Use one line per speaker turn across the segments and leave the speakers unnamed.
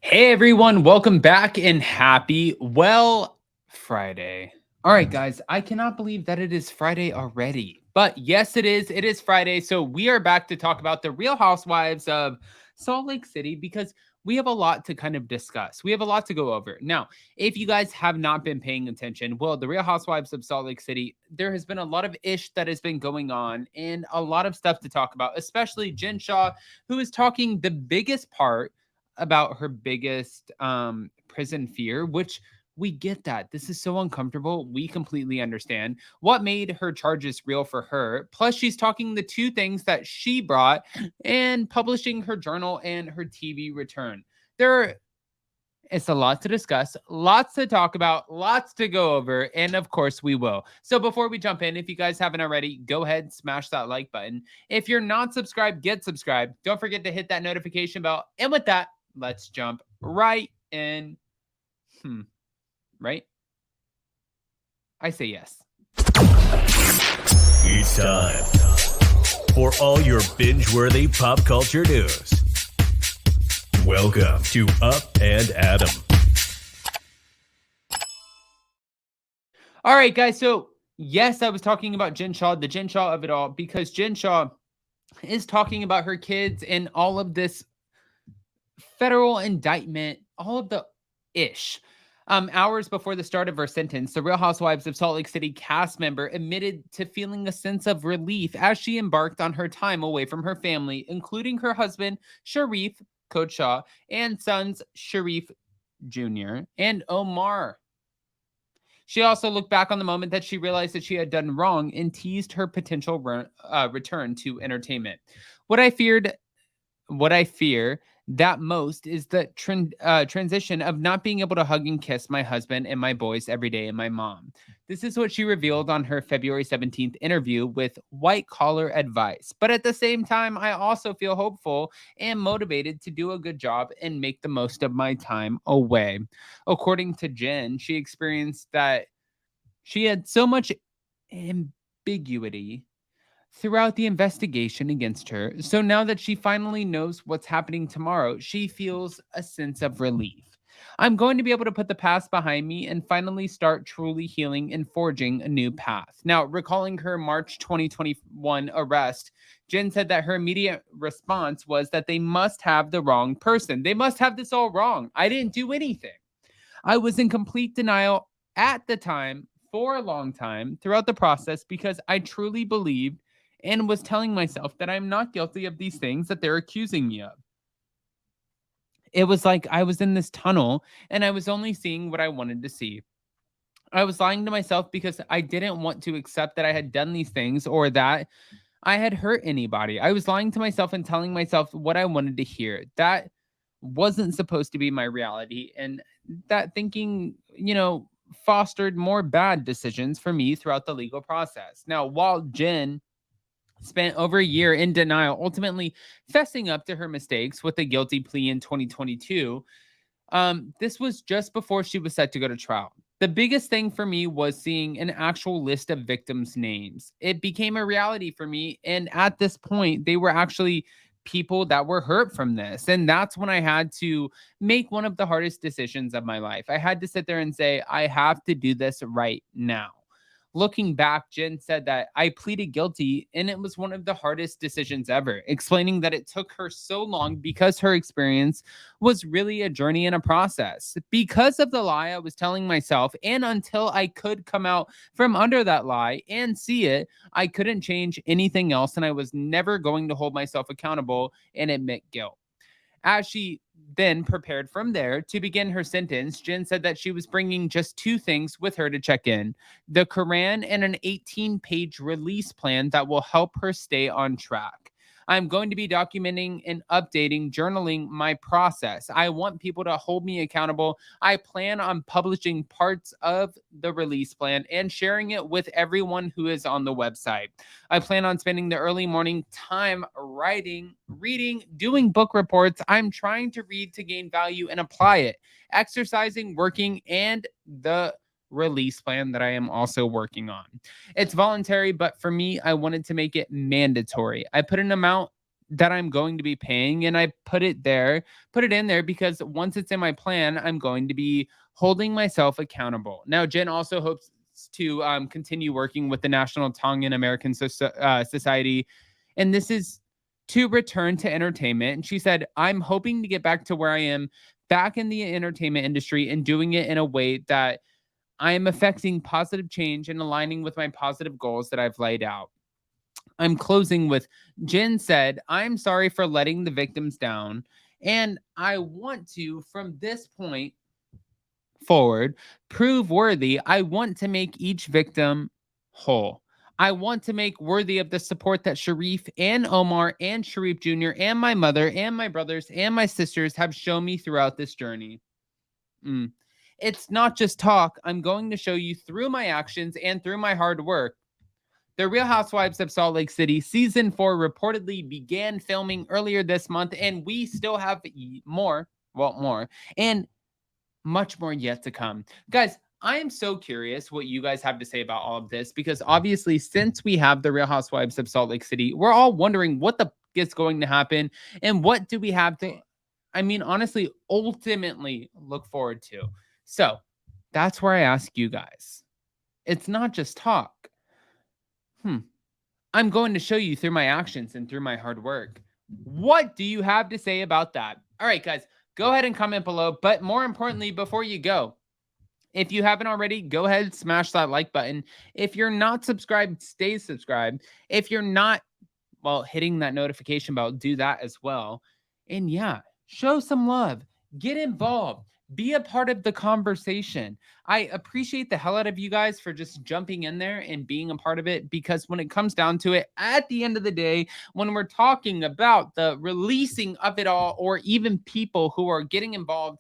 Hey everyone, welcome back and happy Friday. All right, guys, I cannot believe that it is Friday already. But yes, it is. It is Friday. So we are back to talk about the Real Housewives of Salt Lake City because we have a lot to kind of discuss. We have a lot to go over. Now, if you guys have not been paying attention, well, the Real Housewives of Salt Lake City, there has been a lot of ish that has been going on and a lot of stuff to talk about, especially Jen Shah, who is talking the biggest part about her biggest prison fear, which we get that. This is so uncomfortable. We completely understand what made her charges real for her. Plus, she's talking the two things that she brought and publishing her journal and her TV return. There it's a lot to discuss, lots to talk about, lots to go over, and of course we will. So before we jump in, if you guys haven't already, go ahead, smash that like button. If you're not subscribed, get subscribed. Don't forget to hit that notification bell. And with that, let's jump right in. Right? I say yes.
It's time for all your binge-worthy pop culture news. Welcome to Up and Adam.
All right, guys. So, yes, I was talking about Jen Shah, the Jen Shah of it all, because Jen Shah is talking about her kids and all of this federal indictment, all of the ish. Hours before the start of her sentence, the Real Housewives of Salt Lake City cast member admitted to feeling a sense of relief as she embarked on her time away from her family, including her husband, Sharif, Coach Shah, and sons, Sharif Jr. and Omar. She also looked back on the moment that she realized that she had done wrong and teased her potential return to entertainment. What I feared what I fear that most is the transition of not being able to hug and kiss my husband and my boys every day and my mom. This is what she revealed on her February 17th interview with White Collar Advice. But at the same time, I also feel hopeful and motivated to do a good job and make the most of my time away. According to Jen, she experienced that she had so much ambiguity throughout the investigation against her. So now that she finally knows what's happening tomorrow, she feels a sense of relief. I'm going to be able to put the past behind me and finally start truly healing and forging a new path. Now, recalling her March 2021 arrest, Jen said that her immediate response was that they must have the wrong person. They must have this all wrong. I didn't do anything. I was in complete denial at the time for a long time throughout the process because I truly believed and was telling myself that I'm not guilty of these things that they're accusing me of. It was like I was in this tunnel and I was only seeing what I wanted to see. I was lying to myself because I didn't want to accept that I had done these things or that I had hurt anybody. I was lying to myself and telling myself what I wanted to hear. That wasn't supposed to be my reality. And that thinking, fostered more bad decisions for me throughout the legal process. Now, while Jen spent over a year in denial, ultimately fessing up to her mistakes with a guilty plea in 2022. This was just before she was set to go to trial. The biggest thing for me was seeing an actual list of victims' names. It became a reality for me. And at this point, they were actually people that were hurt from this. And that's when I had to make one of the hardest decisions of my life. I had to sit there and say, I have to do this right now. Looking back, Jen said that I pleaded guilty and it was one of the hardest decisions ever, explaining that it took her so long because her experience was really a journey and a process. Because of the lie I was telling myself, and until I could come out from under that lie and see it, I couldn't change anything else, and I was never going to hold myself accountable and admit guilt. As she then prepared from there to begin her sentence, Jen said that she was bringing just two things with her to check in: the Quran and an 18-page release plan that will help her stay on track. I'm going to be documenting and updating, journaling my process. I want people to hold me accountable. I plan on publishing parts of the release plan and sharing it with everyone who is on the website. I plan on spending the early morning time writing, reading, doing book reports. I'm trying to read to gain value and apply it, exercising, working, and the release plan that I am also working on. It's voluntary, but for me, I wanted to make it mandatory. I put an amount that I'm going to be paying, and I put it in there because once it's in my plan, I'm going to be holding myself accountable. Now, Jen also hopes to continue working with the National Tongan American Society, and this is to return to entertainment. And she said, I'm hoping to get back to where I am back in the entertainment industry and doing it in a way that I am affecting positive change and aligning with my positive goals that I've laid out. I'm closing with Jen said, I'm sorry for letting the victims down. And I want to, from this point forward, prove worthy. I want to make each victim whole. I want to make worthy of the support that Sharif and Omar and Sharif Jr. and my mother and my brothers and my sisters have shown me throughout this journey. Mm. It's not just talk. I'm going to show you through my actions and through my hard work. The Real Housewives of Salt Lake City season 4 reportedly began filming earlier this month, and we still have more, and much more yet to come. Guys, I am so curious what you guys have to say about all of this because obviously, since we have the Real Housewives of Salt Lake City, we're all wondering what the is going to happen and what do we have to, I mean, honestly, ultimately look forward to. So that's where I ask you guys. It's not just talk. I'm going to show you through my actions and through my hard work. What do you have to say about that? All right, guys, go ahead and comment below. But more importantly, before you go, if you haven't already, go ahead and smash that like button. If you're not subscribed, stay subscribed. If you're not, well, hitting that notification bell, do that as well. And yeah, show some love, get involved, be a part of the conversation. I appreciate the hell out of you guys for just jumping in there and being a part of it because when it comes down to it, at the end of the day, when we're talking about the releasing of it all, or even people who are getting involved,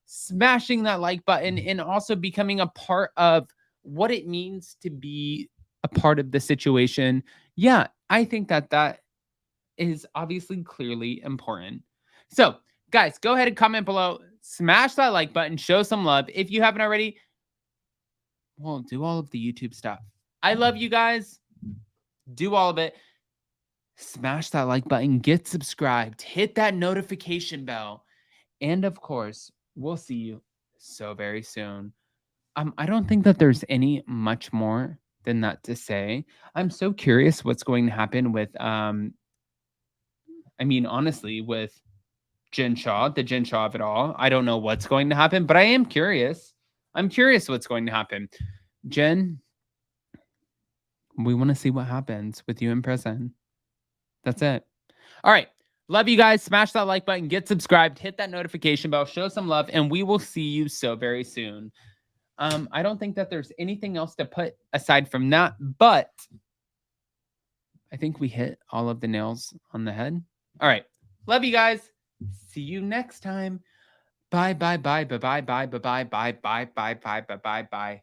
smashing that like button and also becoming a part of what it means to be a part of the situation. Yeah, I think that is obviously clearly important. So, guys, go ahead and comment below. Smash that like button. Show some love. If you haven't already, well, do all of the YouTube stuff. I love you guys. Do all of it. Smash that like button. Get subscribed. Hit that notification bell. And of course, we'll see you so very soon. I don't think that there's any much more than that to say. I'm so curious what's going to happen with I mean, honestly, with Jen Shah, the Jen Shah of it all. I don't know what's going to happen, but I am curious. I'm curious what's going to happen. Jen, we want to see what happens with you in prison. That's it. All right. Love you guys. Smash that like button, get subscribed, hit that notification bell, show some love, and we will see you so very soon. I don't think that there's anything else to put aside from that, but I think we hit all of the nails on the head. All right. Love you guys. See you next time. Bye, bye, bye, bye, bye, bye, bye, bye, bye, bye, bye, bye, bye, bye, bye.